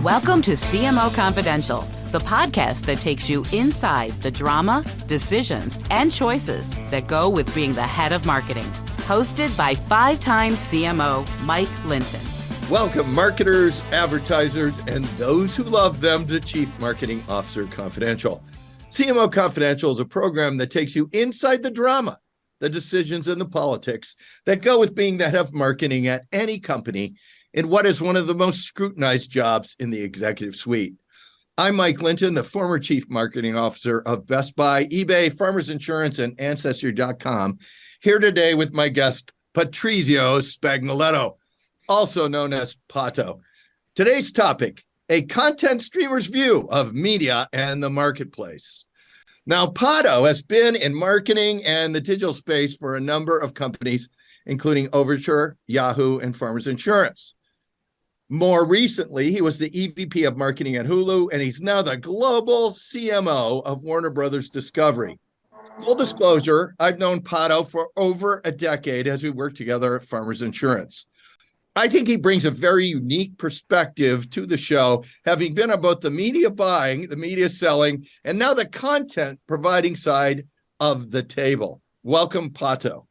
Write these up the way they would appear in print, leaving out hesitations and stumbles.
Welcome to CMO Confidential, the podcast that takes you inside the drama, decisions, and choices that go with being the head of marketing. Hosted by five-time CMO Mike Linton. Welcome, marketers, advertisers, and those who love them to Chief Marketing Officer Confidential. CMO Confidential is a program that takes you inside the drama, the decisions, and the politics that go with being the head of marketing at any company in what is one of the most scrutinized jobs in the executive suite. I'm Mike Linton, the former Chief Marketing Officer of Best Buy, eBay, Farmers Insurance, and Ancestry.com, here today with my guest, Pato Spagnoletto, also known as Pato. Today's topic, a content streamer's view of media and the marketplace. Now, Pato has been in marketing and the digital space for a number of companies, including Overture, Yahoo, and Farmers Insurance. More recently, he was the EVP of Marketing at Hulu, and he's now the global CMO of Warner Brothers Discovery. Full disclosure, I've known Pato for over a decade as we worked together at Farmers Insurance. I think he brings a very unique perspective to the show, having been on both the media buying, the media selling, and now the content providing side of the table. Welcome, Pato.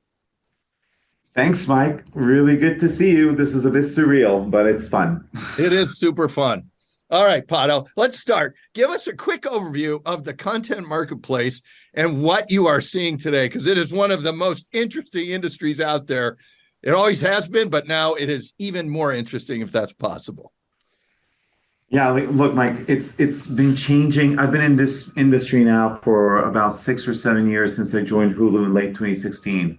Thanks, Mike. Really good to see you. This is a bit surreal, but it's fun. It is super fun. All right, Pato, let's start. Give us a quick overview of the content marketplace and what you are seeing today, because it is one of the most interesting industries out there. It always has been, but now it is even more interesting if that's possible. Yeah, look, Mike, it's been changing. I've been in this industry now for about 6 or 7 years since I joined Hulu in late 2016.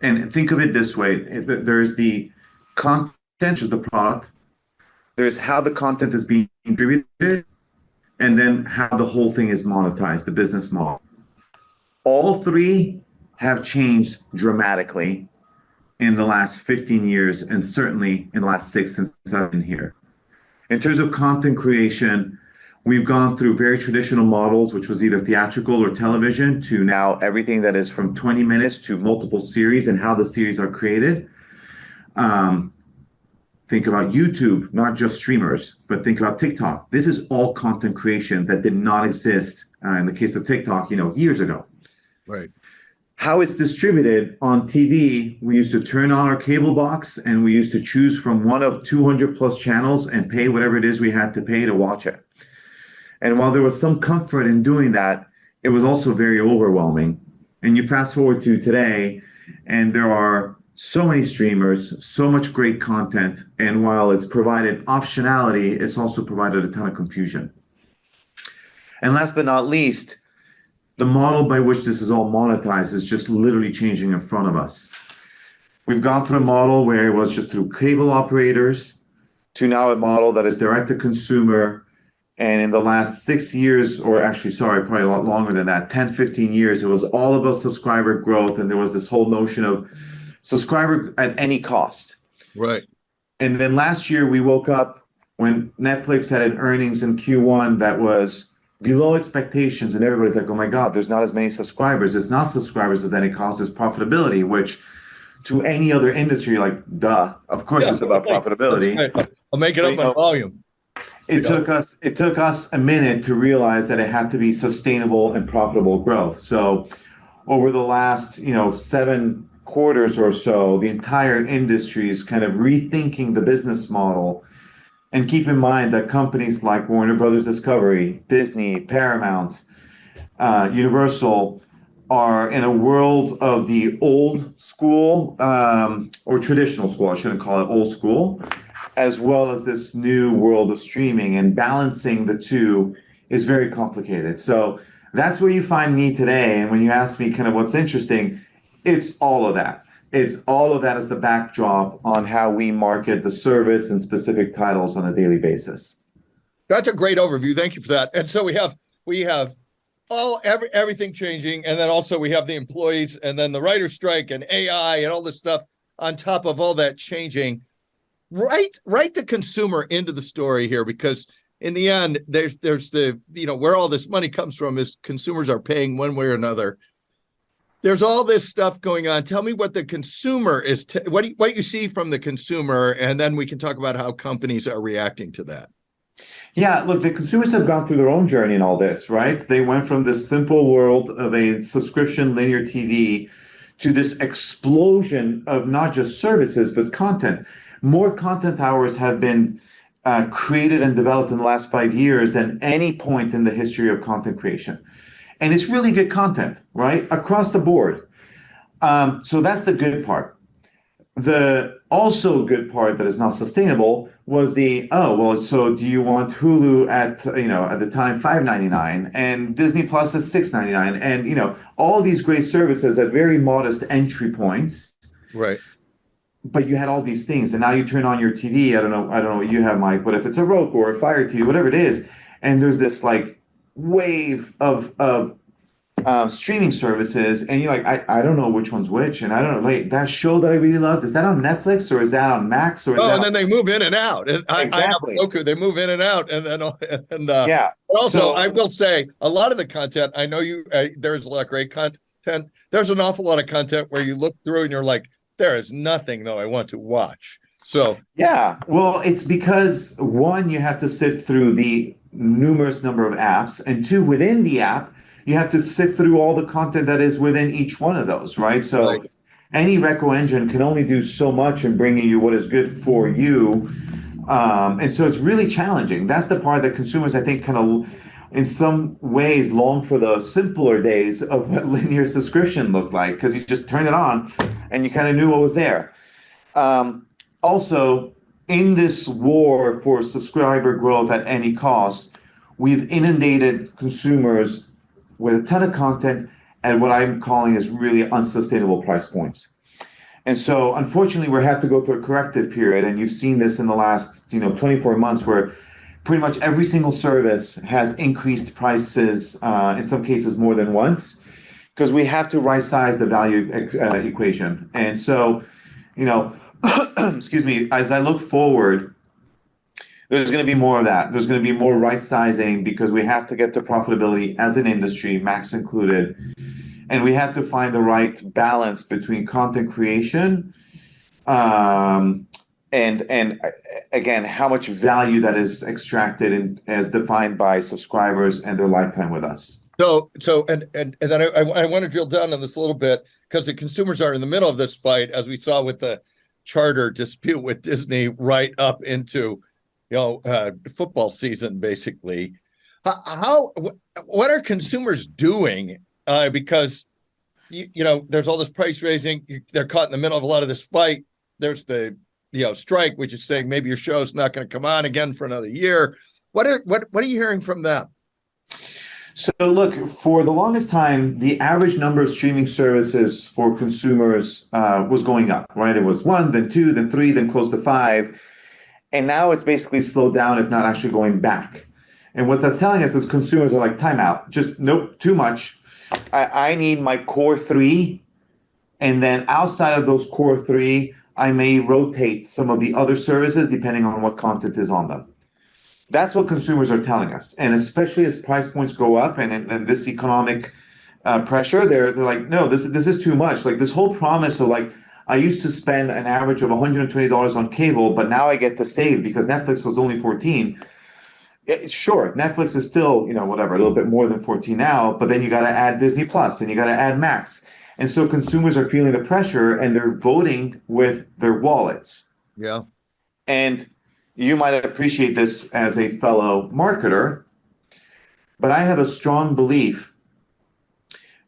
And think of it this way. There's the content, which is the product. There's how the content is being distributed, and then how the whole thing is monetized, the business model. All three have changed dramatically in the last 15 years, and certainly in the last 6 since I've been here. In terms of content creation, we've gone through very traditional models, which was either theatrical or television, to now everything that is from 20 minutes to multiple series and how the series are created. Think about YouTube, not just streamers, but think about TikTok. This is all content creation that did not exist in the case of TikTok, years ago. Right. How it's distributed on TV, we used to turn on our cable box and we used to choose from one of 200 plus channels and pay whatever it is we had to pay to watch it. And while there was some comfort in doing that, it was also very overwhelming. And you fast forward to today, and there are so many streamers, so much great content. And while it's provided optionality, it's also provided a ton of confusion. And last but not least, the model by which this is all monetized is just literally changing in front of us. We've gone through a model where it was just through cable operators to now a model that is direct to consumer. And in the last 6 years, or actually, sorry, probably a lot longer than that, 10, 15 years, it was all about subscriber growth. And there was this whole notion of subscriber at any cost. Right. And then last year we woke up when Netflix had an earnings in Q1 that was below expectations. And everybody's like, oh my God, there's not as many subscribers. It's not subscribers at any cost, it's profitability, which to any other industry, like, duh, of course it's about profitability. Right. I'll make it up on volume. It took us a minute to realize that it had to be sustainable and profitable growth. So over the last 7 quarters or so, the entire industry is kind of rethinking the business model. And keep in mind that companies like Warner Brothers Discovery, Disney, Paramount, Universal are in a world of the old school or traditional school, I shouldn't call it old school, as well as this new world of streaming, and balancing the two is very complicated. So that's where you find me today. And when you ask me kind of what's interesting, it's all of that. It's all of that as the backdrop on how we market the service and specific titles on a daily basis. That's a great overview. Thank you for that. And so we have everything changing, and then also we have the employees, and then the writer's strike and AI and all this stuff on top of all that changing. Write the consumer into the story here, because in the end, there's the, where all this money comes from is consumers are paying one way or another. There's all this stuff going on. Tell me what the consumer is, what you see from the consumer, and then we can talk about how companies are reacting to that. Yeah, look, the consumers have gone through their own journey in all this, right? They went from this simple world of a subscription linear TV to this explosion of not just services, but content. More content hours have been created and developed in the last 5 years than any point in the history of content creation. And it's really good content, right? Across the board. So that's the good part. The also good part that is not sustainable was so do you want Hulu at the time $5.99 and Disney Plus at $6.99 and all these great services at very modest entry points. Right. But you had all these things, and now you turn on your TV. I don't know what you have, Mike, but if it's a Roku or a Fire TV, whatever it is, and there's this like wave of streaming services, and you're like, I don't know which one's which, and I don't know, wait, that show that I really loved, is that on Netflix or is that on Max or is that and then they move in and out. Exactly. I have Roku, they move in and out, and yeah. Also, I will say a lot of the content. I know there's a lot of great content. There's an awful lot of content where you look through and you're like, there is nothing though I want to watch. So yeah, well, it's because one, you have to sift through the numerous number of apps, and two, within the app, you have to sift through all the content that is within each one of those, right? So right. Any reco engine can only do so much in bringing you what is good for you. And so it's really challenging. That's the part that consumers, I think, kind of, in some ways, long for the simpler days of what linear subscription looked like, because you just turned it on and you kind of knew what was there. Also, in this war for subscriber growth at any cost, we've inundated consumers with a ton of content at what I'm calling is really unsustainable price points. And so, unfortunately, we have to go through a corrective period. And you've seen this in the last 24 months where pretty much every single service has increased prices, in some cases more than once, because we have to right-size the value equation. And so, excuse me, as I look forward, there's going to be more of that. There's going to be more right-sizing because we have to get to profitability as an industry, Max included. And we have to find the right balance between content creation and again, how much value that is extracted and as defined by subscribers and their lifetime with us. So then I want to drill down on this a little bit because the consumers are in the middle of this fight, as we saw with the charter dispute with Disney, right up into football season, basically. What are consumers doing? Because there's all this price raising. They're caught in the middle of a lot of this fight. There's the strike, which is saying maybe your show's not going to come on again for another year. What are you hearing from them? So look, for the longest time, the average number of streaming services for consumers was going up, right? It was 1, then 2, then 3, then close to 5. And now it's basically slowed down, if not actually going back. And what that's telling us is consumers are like, time out, just nope, too much. I need my core 3. And then outside of those core 3, I may rotate some of the other services depending on what content is on them. That's what consumers are telling us. And especially as price points go up and this economic pressure, they're like, no, this is too much. Like this whole promise of like, I used to spend an average of $120 on cable, but now I get to save because Netflix was only $14. Sure, Netflix is still, whatever, a little bit more than 14 now, but then you got to add Disney Plus and you got to add Max. And so consumers are feeling the pressure and they're voting with their wallets. Yeah. And you might appreciate this as a fellow marketer, but I have a strong belief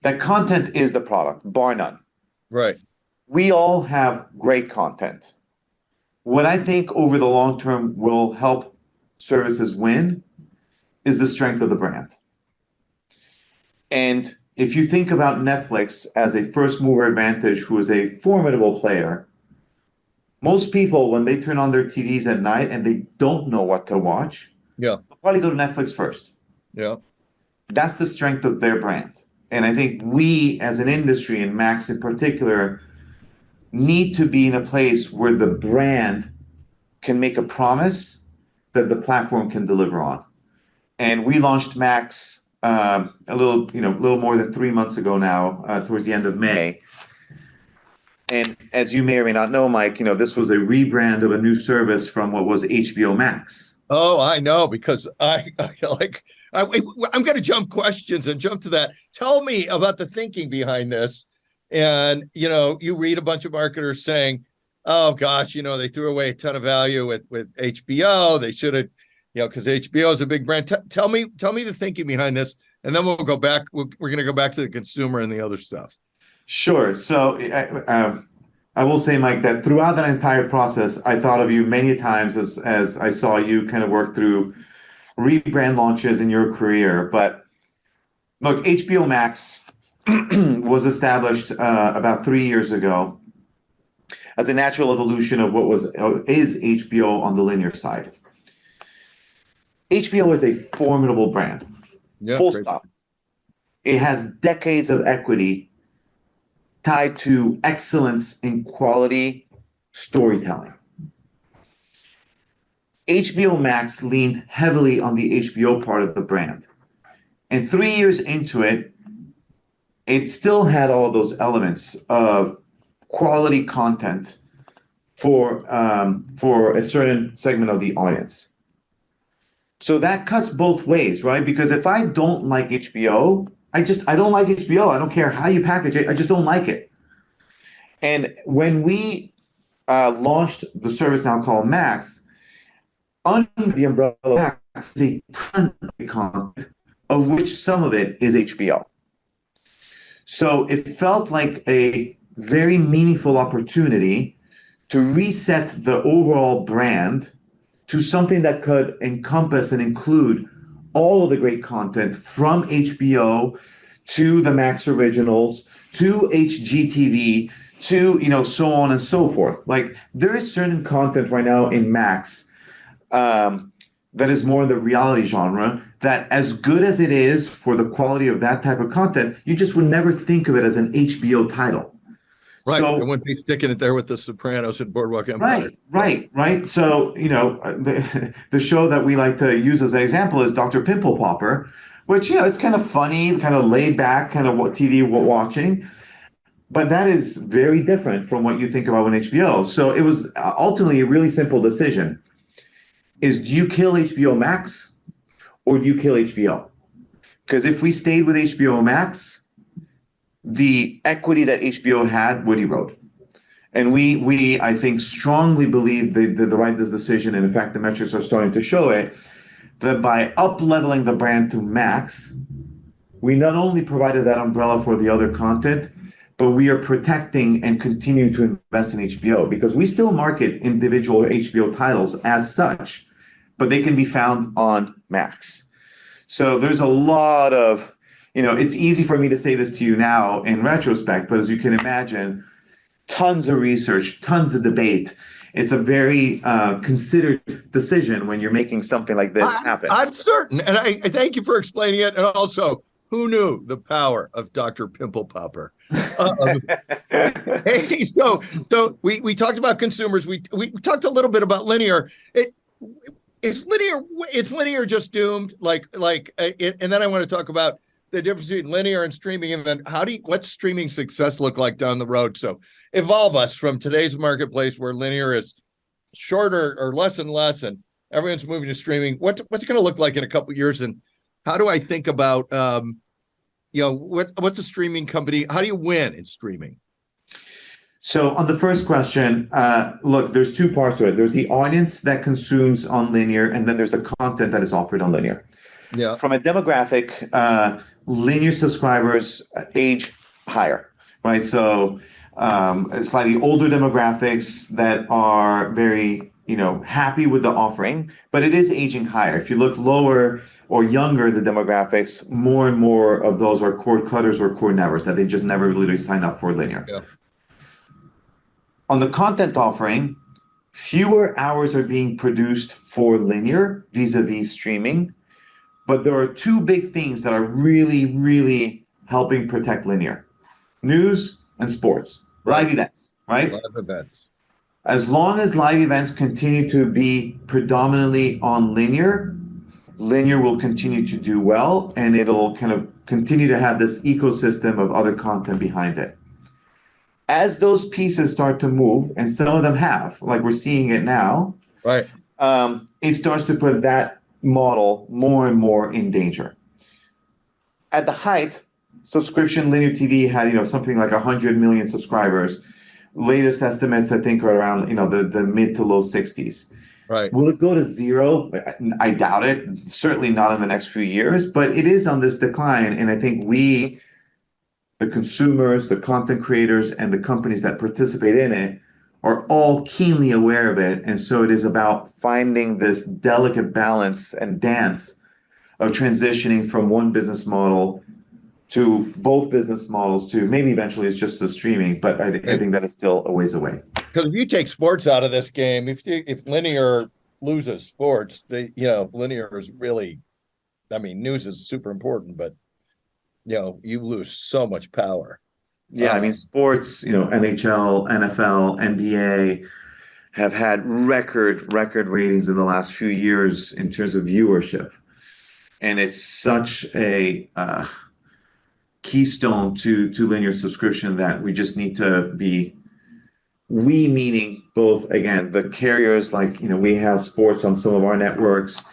that content is the product, bar none. Right. We all have great content. What I think over the long term will help services win is the strength of the brand. And if you think about Netflix as a first mover advantage, who is a formidable player, most people, when they turn on their TVs at night and they don't know what to watch, they'll probably go to Netflix first. Yeah. That's the strength of their brand. And I think we as an industry, and Max in particular, need to be in a place where the brand can make a promise that the platform can deliver on. And we launched Max a little more than 3 months ago now, towards the end of May. And as you may or may not know, Mike, this was a rebrand of a new service from what was HBO Max. Oh, I know, because I'm going to jump questions and jump to that. Tell me about the thinking behind this. And, you read a bunch of marketers saying, oh gosh, they threw away a ton of value with HBO. They should have, because HBO is a big brand. Tell me the thinking behind this. And then we'll go back. We're going to go back to the consumer and the other stuff. Sure. So I will say, Mike, that throughout that entire process, I thought of you many times as I saw you kind of work through rebrand launches in your career. But look, HBO Max was established about 3 years ago as a natural evolution of what is HBO on the linear side. HBO is a formidable brand. Yeah, full great. stop. It has decades of equity tied to excellence in quality storytelling. HBO Max leaned heavily on the HBO part of the brand. And 3 years into it, it still had all those elements of quality content for a certain segment of the audience. So that cuts both ways, right? Because if I don't like HBO, I don't like HBO. I don't care how you package it. I just don't like it. And when we launched the service now called Max, under the umbrella of Max is a ton of content, of which some of it is HBO. So it felt like a very meaningful opportunity to reset the overall brand to something that could encompass and include all of the great content from HBO to the Max Originals to HGTV to so on and so forth. Like, there is certain content right now in Max that is more in the reality genre, that as good as it is for the quality of that type of content, you just would never think of it as an HBO title. Right. So, I wouldn't be sticking it there with The Sopranos and Boardwalk Empire. Right. So, the show that we like to use as an example is Dr. Pimple Popper, which, it's kind of funny, kind of laid back, kind of what TV we're watching. But that is very different from what you think about when HBO. So it was ultimately a really simple decision. Do you kill HBO Max or do you kill HBO? Because if we stayed with HBO Max, the equity that HBO had would erode. And we I think, strongly believe they did the right decision. And in fact, the metrics are starting to show it, that by up-leveling the brand to Max, we not only provided that umbrella for the other content, but we are protecting and continuing to invest in HBO, because we still market individual HBO titles as such, but they can be found on Max. So there's a lot of, it's easy for me to say this to you now in retrospect, but as you can imagine, tons of research, tons of debate. It's a very considered decision when you're making something like this happen. I'm certain. And I thank you for explaining it. And also, who knew the power of Dr. Pimple Popper? Hey, so we talked about consumers. We talked a little bit about linear. Is linear just doomed? And then I want to talk about the difference between linear and streaming, and then what's streaming success look like down the road? So evolve us from today's marketplace where linear is shorter or less and less, and everyone's moving to streaming. What's it going to look like in a couple of years? And how do I think about, what's a streaming company? How do you win in streaming? So on the first question, look, there's two parts to it. There's the audience that consumes on linear, and then there's the content that is offered on linear. Yeah. From a demographic, linear subscribers age higher, right? So slightly older demographics that are very, happy with the offering, but it is aging higher. If you look lower or younger, the demographics, more and more of those are cord cutters or cord nevers, that they just never really sign up for linear. Yeah. On the content offering, fewer hours are being produced for linear vis-a-vis streaming, but there are two big things that are really, really helping protect linear: news and sports, live events, right? Live events. As long as live events continue to be predominantly on linear will continue to do well, and it'll kind of continue to have this ecosystem of other content behind it. As those pieces start to move, and some of them have, like we're seeing it now, right? it starts to put that model more and more in danger. At the height, subscription linear TV had, something like 100 million subscribers. Latest estimates, I think, are around, the mid to low 60s. Right. Will it go to zero? I doubt it. Certainly not in the next few years, but it is on this decline. And I think we, the consumers, the content creators, and the companies that participate in it are all keenly aware of it. And so it is about finding this delicate balance and dance of transitioning from one business model to both business models to maybe eventually it's just the streaming, but I think that is still a ways away. Because if you take sports out of this game, if linear loses sports, linear is really, news is super important, but you lose so much power. Yeah, sports, NHL, NFL, NBA have had record ratings in the last few years in terms of viewership. And it's such a keystone to linear subscription that we just need to be, we meaning both, again, the carriers, like, we have sports on some of our networks.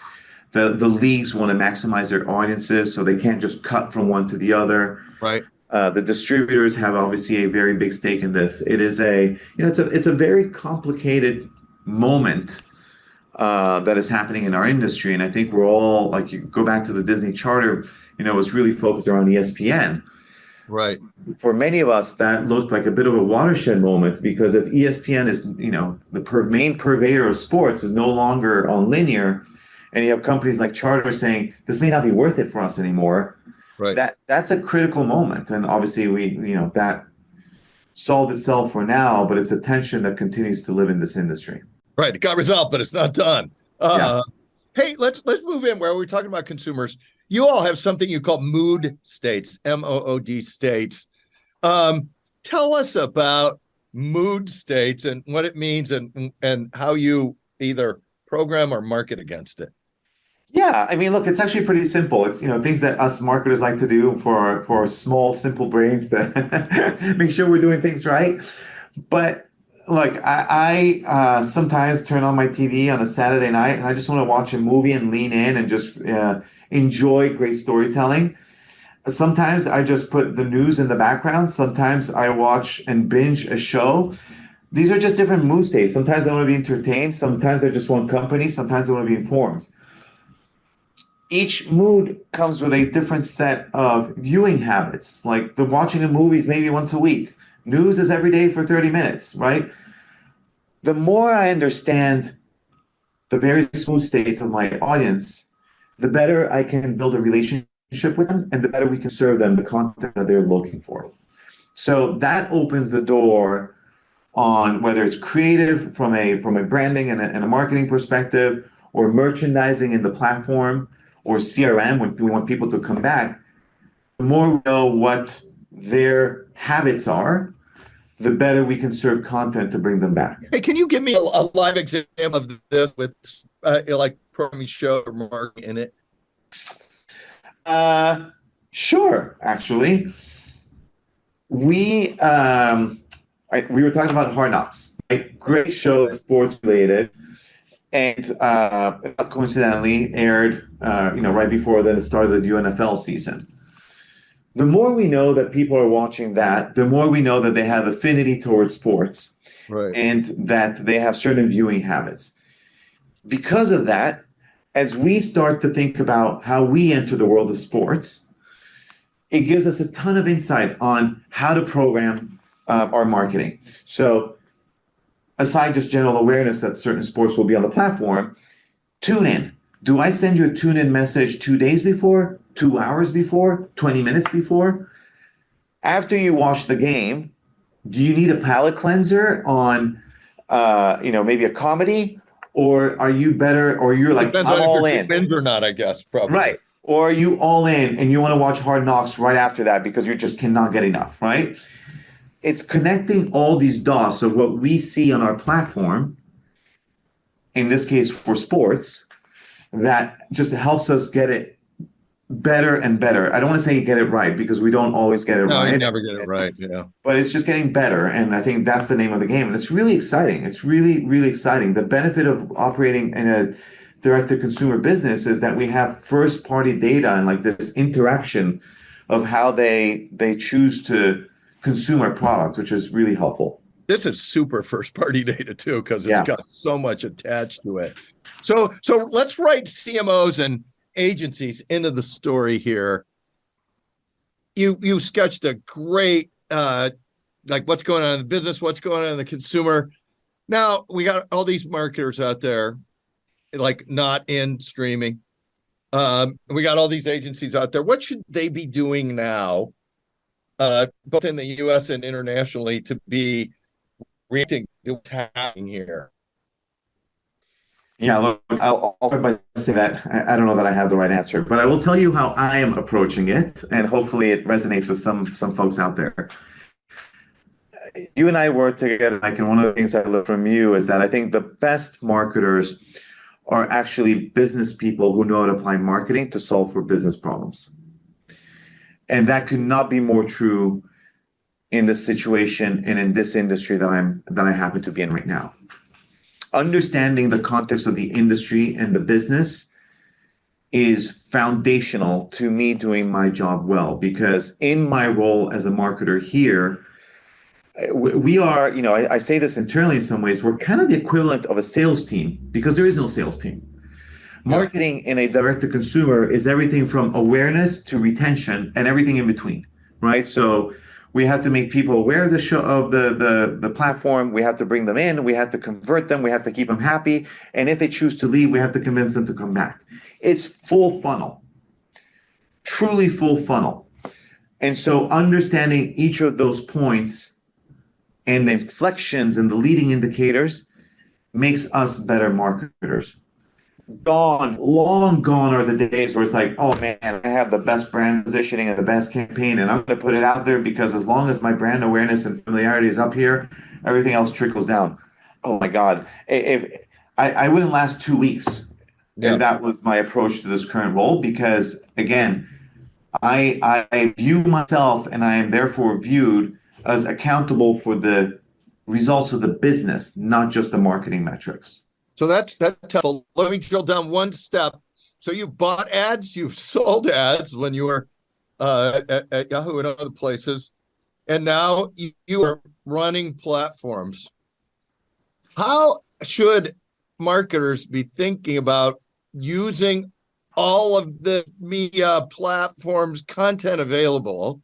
The leagues want to maximize their audiences, so they can't just cut from one to the other. Right. The distributors have obviously a very big stake in this. It is it's a very complicated moment that is happening in our industry. And I think we're all, like, you go back to the Disney charter, was really focused around ESPN. Right. For many of us, that looked like a bit of a watershed moment, because if ESPN is, the main purveyor of sports is no longer on linear, and you have companies like Charter saying, this may not be worth it for us anymore. Right. That's a critical moment. And obviously that solved itself for now, but it's a tension that continues to live in this industry. Right. It got resolved, but it's not done. Yeah. Hey, let's move in where we're talking about consumers. You all have something you call mood states, MOOD states. Tell us about mood states and what it means and how you either program or market against it. Yeah, look, it's actually pretty simple. It's, things that us marketers like to do for our small, simple brains to make sure we're doing things right. But look, I sometimes turn on my TV on a Saturday night and I just want to watch a movie and lean in and just enjoy great storytelling. Sometimes I just put the news in the background. Sometimes I watch and binge a show. These are just different mood states. Sometimes I want to be entertained. Sometimes I just want company. Sometimes I want to be informed. Each mood comes with a different set of viewing habits. Like the watching of movies maybe once a week. News is every day for 30 minutes, right? The more I understand the various mood states of my audience, the better I can build a relationship with them and the better we can serve them the content that they're looking for. So that opens the door on whether it's creative from a branding and a marketing perspective, or merchandising in the platform, or CRM when we want people to come back. The more we know what their habits are, the better we can serve content to bring them back. Hey, can you give me a live example of this with like programming show or marketing in it? Sure, actually. We were talking about Hard Knocks, right? Great show, sports related, and coincidentally aired right before the start of the new NFL season. The more we know that people are watching that, the more we know that they have affinity towards sports, right, and that they have certain viewing habits. Because of that, as we start to think about how we enter the world of sports, it gives us a ton of insight on how to program our marketing. So aside just general awareness that certain sports will be on the platform, tune in. Do I send you a tune-in message 2 days before, 2 hours before, 20 minutes before? After you watch the game, do you need a palate cleanser on, maybe a comedy? Or are you better, or you're like, I'm all in? Depends or not, I guess, probably. Right. Or are you all in and you want to watch Hard Knocks right after that because you just cannot get enough, right? It's connecting all these dots of what we see on our platform, in this case for sports, that just helps us get it better and better. I don't want to say get it right because we don't always get it No, you right. never get it right. Yeah. But it's just getting better. And I think that's the name of the game. And it's really exciting. It's really, really exciting. The benefit of operating in a direct-to-consumer business is that we have first-party data and like this interaction of how they choose to consume our product, which is really helpful. This is super first party data too, because it's Yeah. got so much attached to it. So let's write CMOs and agencies into the story here. You sketched a great like what's going on in the business, what's going on in the consumer. Now we got all these marketers out there, like not in streaming. We got all these agencies out there. What should they be doing now, both in the US and internationally, to be reacting to what's happening here? Yeah, look, I'll start by saying that I don't know that I have the right answer, but I will tell you how I am approaching it, and hopefully it resonates with some folks out there. You and I work together, Mike, and one of the things I learned from you is that I think the best marketers are actually business people who know how to apply marketing to solve for business problems. And that could not be more true in this situation and in this industry that I happen to be in right now. Understanding the context of the industry and the business is foundational to me doing my job well, because in my role as a marketer here, we are, I say this internally in some ways, we're kind of the equivalent of a sales team because there is no sales team. Marketing in a direct-to-consumer is everything from awareness to retention and everything in between, right? So we have to make people aware of the show, of the platform. We have to bring them in. We have to convert them. We have to keep them happy. And if they choose to leave, we have to convince them to come back. It's full funnel, truly full funnel. And so understanding each of those points and the inflections and the leading indicators makes us better marketers. Long gone are the days where it's like, oh man, I have the best brand positioning and the best campaign, and I'm going to put it out there because as long as my brand awareness and familiarity is up here, everything else trickles down. Oh my God. If I wouldn't last 2 weeks if that was my approach to this current role, because again, I view myself and I am therefore viewed as accountable for the results of the business, not just the marketing metrics. So that's helpful. Let me drill down one step. So you bought ads, you've sold ads when you were at Yahoo and other places, and now you are running platforms. How should marketers be thinking about using all of the media platforms content available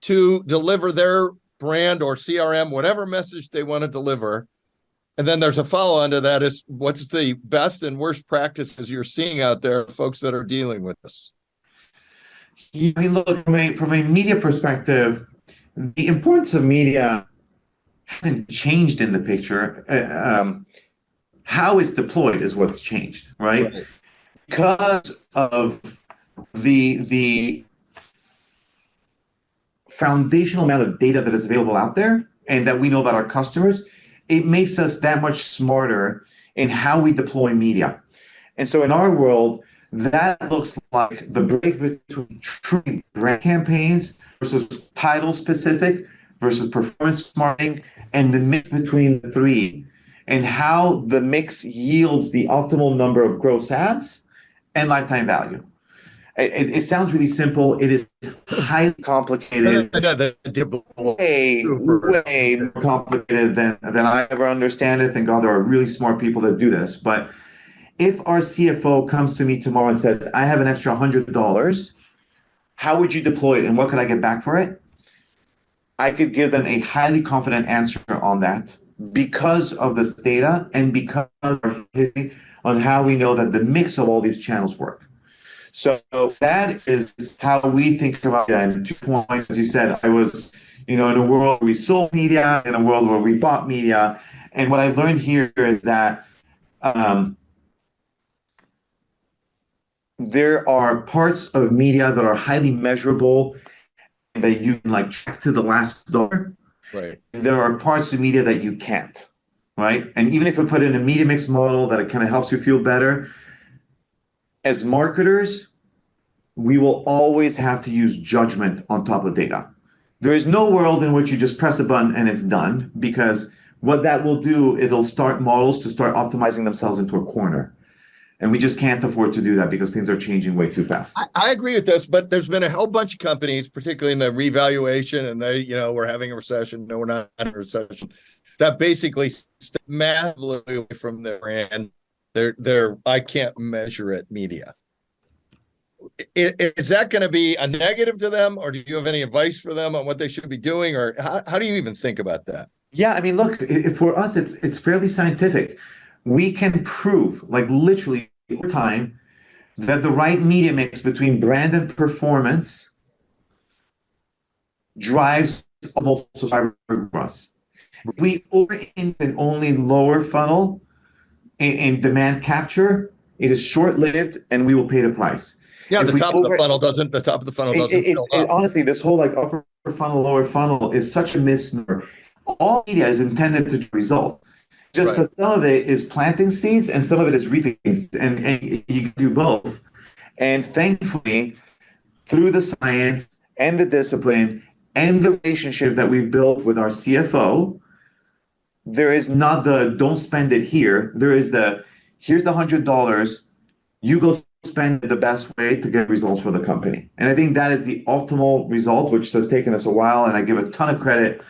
to deliver their brand or CRM, whatever message they want to deliver? And then there's a follow-on to that is what's the best and worst practices you're seeing out there, folks that are dealing with this? I mean, look, from a media perspective, the importance of media hasn't changed in the picture. How it's deployed is what's changed, right? Because of the foundational amount of data that is available out there and that we know about our customers, it makes us that much smarter in how we deploy media. And so in our world, that looks like the break between true brand campaigns versus title specific versus performance marketing, and the mix between the three, and how the mix yields the optimal number of gross ads and lifetime value. It sounds really simple. It is highly complicated. Way more complicated than I ever understand it. Thank God there are really smart people that do this. But if our CFO comes to me tomorrow and says, I have an extra $100, how would you deploy it and what could I get back for it? I could give them a highly confident answer on that because of this data and because of our history on how we know that the mix of all these channels work. So that is how we think about it. And 2 points, as you said, I was, in a world where we sold media, in a world where we bought media. And what I learned here is that there are parts of media that are highly measurable that you can track to the last dollar. Right. There are parts of media that you can't, right? And even if we put in a media mix model that it kind of helps you feel better, as marketers, we will always have to use judgment on top of data. There is no world in which you just press a button and it's done, because what that will do, it'll start models to start optimizing themselves into a corner. And we just can't afford to do that because things are changing way too fast. I agree with this, but there's been a whole bunch of companies, particularly in the revaluation, and we're having a recession. No, we're not in a recession. That basically step massively away from their brand. They're I can't measure it media. Is that going to be a negative to them, or do you have any advice for them on what they should be doing, or how do you even think about that? Yeah, I mean, look, for us, it's fairly scientific. We can prove, like literally over time, that the right media mix between brand and performance drives multiple subscriber growth. If we over-index in only lower funnel in demand capture, it is short-lived, and we will pay the price. Yeah, the top of the funnel doesn't fill up. Honestly, this whole like upper funnel, lower funnel is such a misnomer. All media is intended to result. Just that some of it is planting seeds and some of it is reaping seeds, and you can do both. And thankfully, through the science and the discipline and the relationship that we've built with our CFO, there is not the don't spend it here. There is the here's the $100. You go spend it the best way to get results for the company. And I think that is the optimal result, which has taken us a while. And I give a ton of credit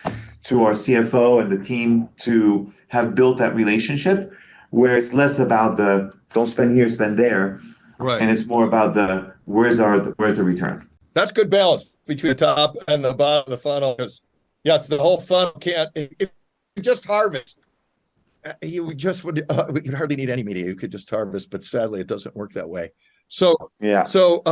to our CFO and the team to have built that relationship where it's less about the don't spend here, spend there. Right. And it's more about the where's the return. That's good balance between the top and the bottom of the funnel. Because yes, the whole funnel can't. If you just harvest, you just would. We could hardly need any media. You could just harvest, but sadly, it doesn't work that way. So yeah. So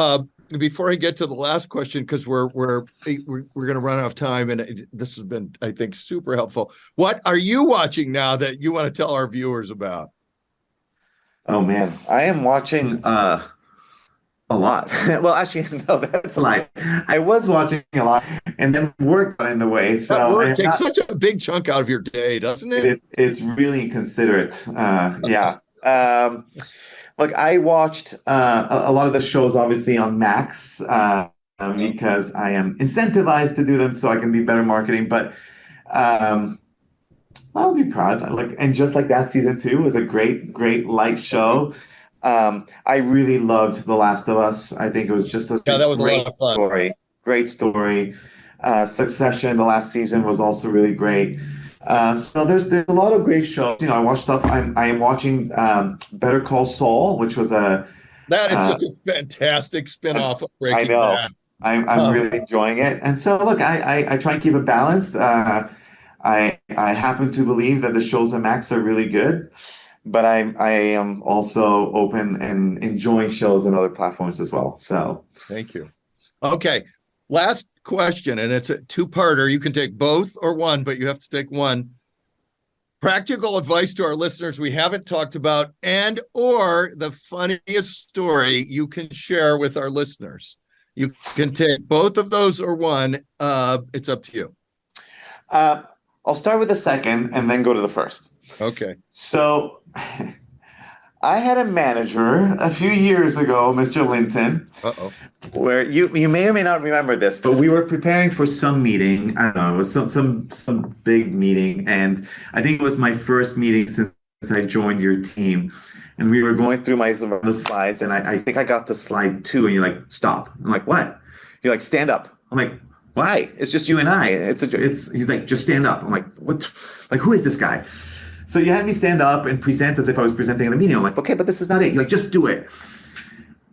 before I get to the last question, because we're going to run out of time, and this has been, I think, super helpful. What are you watching now that you want to tell our viewers about? Oh man, I am watching a lot. Well, actually, no, that's a lie. I was watching a lot, and then work got in the way. So work takes such a big chunk out of your day, doesn't it? It's really considerate. Yeah. Look, I watched a lot of the shows, obviously, on Max because I am incentivized to do them so I can be better marketing. But I'll be proud. And just like that, season 2 was a great light show. I really loved The Last of Us. I think it was just a great story. Great story. Succession, the last season, was also really great. So there's a lot of great shows. I watch stuff. I am watching Better Call Saul, which was that is just a fantastic spinoff of Breaking Bad. I'm really enjoying it. And so look, I try and keep it balanced. I happen to believe that the shows on Max are really good, but I am also open and enjoying shows on other platforms as well. So thank you. Okay, last question, and it's a two-parter. You can take both or one, but you have to take one. Practical advice to our listeners we haven't talked about, and or the funniest story you can share with our listeners. You can take both of those or one. It's up to you. I'll start with the second and then go to the first. Okay. So I had a manager a few years ago, Mr. Linton, where you may or may not remember this, but we were preparing for some meeting. I don't know, it was some big meeting. And I think it was my first meeting since I joined your team. And we were going through some of the slides, and I think I got to slide 2, and you're like, stop. I'm like, what? You're like, stand up. I'm like, why? It's just you and I. He's like, just stand up. I'm like, what? Like, who is this guy? So you had me stand up and present as if I was presenting in the meeting. I'm like, okay, but this is not it. You're like, just do it.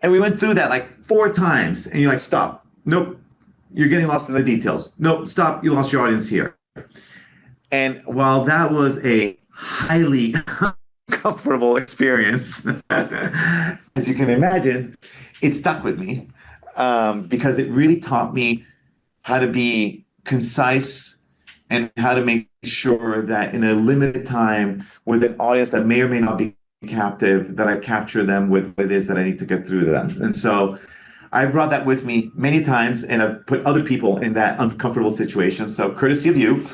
And we went through that like 4 times, and you're like, stop. Nope. You're getting lost in the details. Nope. Stop. You lost your audience here. And while that was a highly uncomfortable experience, as you can imagine, it stuck with me because it really taught me how to be concise and how to make sure that in a limited time with an audience that may or may not be captive, that I capture them with what it is that I need to get through to them. And so I brought that with me many times, and I've put other people in that uncomfortable situation. So courtesy of you.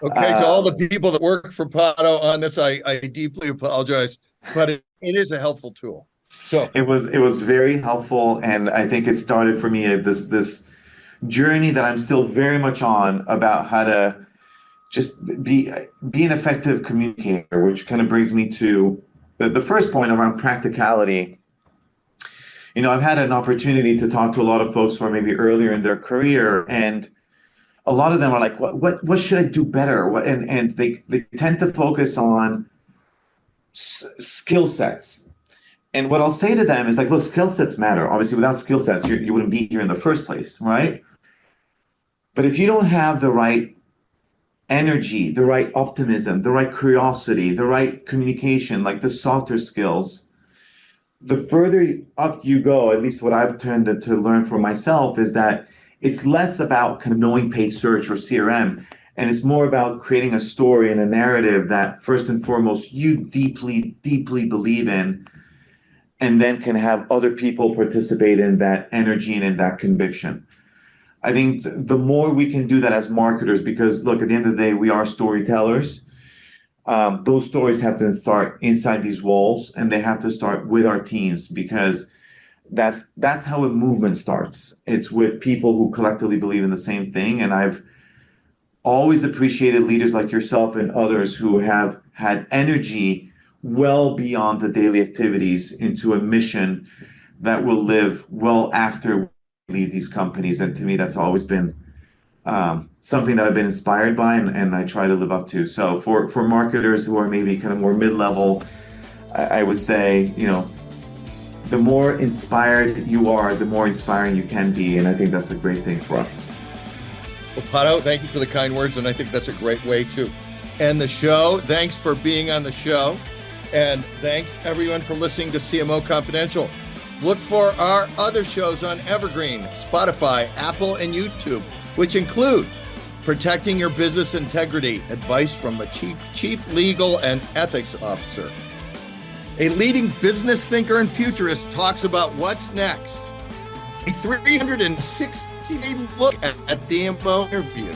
Okay, to all the people that work for Pato on this, I deeply apologize, but it is a helpful tool. So it was very helpful, and I think it started for me this journey that I'm still very much on about how to just be an effective communicator, which kind of brings me to the first point around practicality. I've had an opportunity to talk to a lot of folks who are maybe earlier in their career, and a lot of them are like, what should I do better? And they tend to focus on skill sets. And what I'll say to them is like, look, skill sets matter. Obviously, without skill sets, you wouldn't be here in the first place, right? But if you don't have the right energy, the right optimism, the right curiosity, the right communication, like the softer skills, the further up you go, at least what I've turned to learn for myself, is that it's less about kind of knowing paid search or CRM, and it's more about creating a story and a narrative that first and foremost you deeply, deeply believe in, and then can have other people participate in that energy and in that conviction. I think the more we can do that as marketers, because look, at the end of the day, we are storytellers. Those stories have to start inside these walls, and they have to start with our teams, because that's how a movement starts. It's with people who collectively believe in the same thing. And I've always appreciated leaders like yourself and others who have had energy well beyond the daily activities into a mission that will live well after we leave these companies. And to me, that's always been something that I've been inspired by, and I try to live up to. So for marketers who are maybe kind of more mid-level, I would say, the more inspired you are, the more inspiring you can be. And I think that's a great thing for us. Well, Pato, thank you for the kind words. And I think that's a great way to end the show. Thanks for being on the show. And thanks everyone for listening to CMO Confidential. Look for our other shows on Evergreen, Spotify, Apple, and YouTube, which include Protecting Your Business Integrity, advice from a chief legal and ethics officer. A leading business thinker and futurist talks about what's next. A 360-day look at the CMO interview.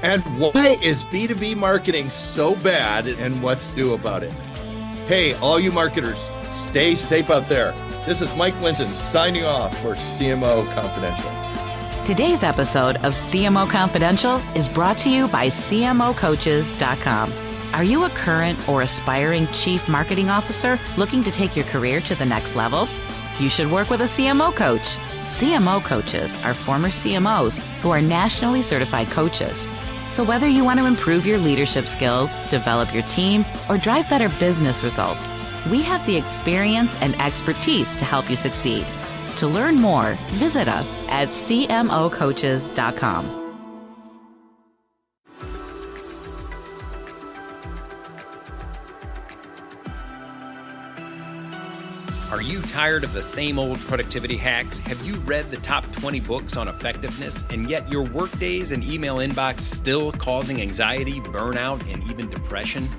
And why is B2B marketing so bad and what to do about it? Hey, all you marketers, stay safe out there. This is Mike Linton signing off for CMO Confidential. Today's episode of CMO Confidential is brought to you by CMOcoaches.com. Are you a current or aspiring chief marketing officer looking to take your career to the next level? You should work with a CMO coach. CMO coaches are former CMOs who are nationally certified coaches. So whether you want to improve your leadership skills, develop your team, or drive better business results, we have the experience and expertise to help you succeed. To learn more, visit us at CMOcoaches.com. Are you tired of the same old productivity hacks? Have you read the top 20 books on effectiveness, and yet your workdays and email inbox still causing anxiety, burnout, and even depression?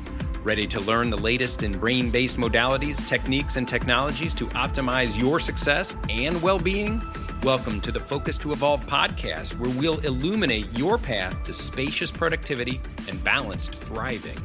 Ready to learn the latest in brain-based modalities, techniques, and technologies to optimize your success and well-being? Welcome to the Focus to Evolve podcast, where we'll illuminate your path to spacious productivity and balanced thriving.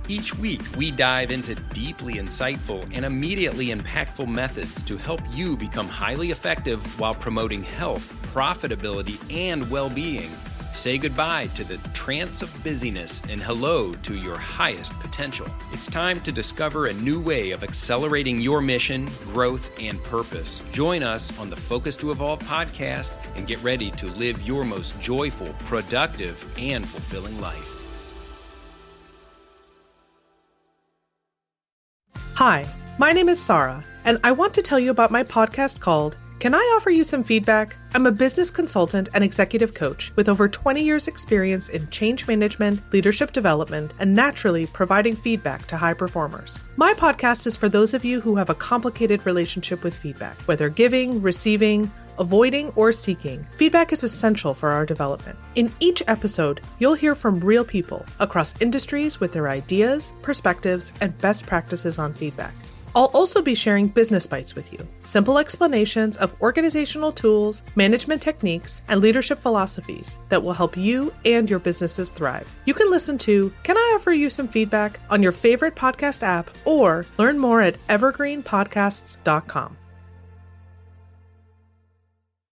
Each week, we dive into deeply insightful and immediately impactful methods to help you become highly effective while promoting health, profitability, and well-being. Say goodbye to the trance of busyness and hello to your highest potential. It's time to discover a new way of accelerating your mission, growth, and purpose. Join us on the Focus to Evolve podcast and get ready to live your most joyful, productive, and fulfilling life. Hi, my name is Sarah, and I want to tell you about my podcast called Can I Offer You Some Feedback? I'm a business consultant and executive coach with over 20 years experience in change management, leadership development, and naturally providing feedback to high performers. My podcast is for those of you who have a complicated relationship with feedback, whether giving, receiving, avoiding, or seeking. Feedback is essential for our development. In each episode, you'll hear from real people across industries with their ideas, perspectives, and best practices on feedback. I'll also be sharing business bites with you, simple explanations of organizational tools, management techniques, and leadership philosophies that will help you and your businesses thrive. You can listen to Can I Offer You Some Feedback on your favorite podcast app or learn more at evergreenpodcasts.com.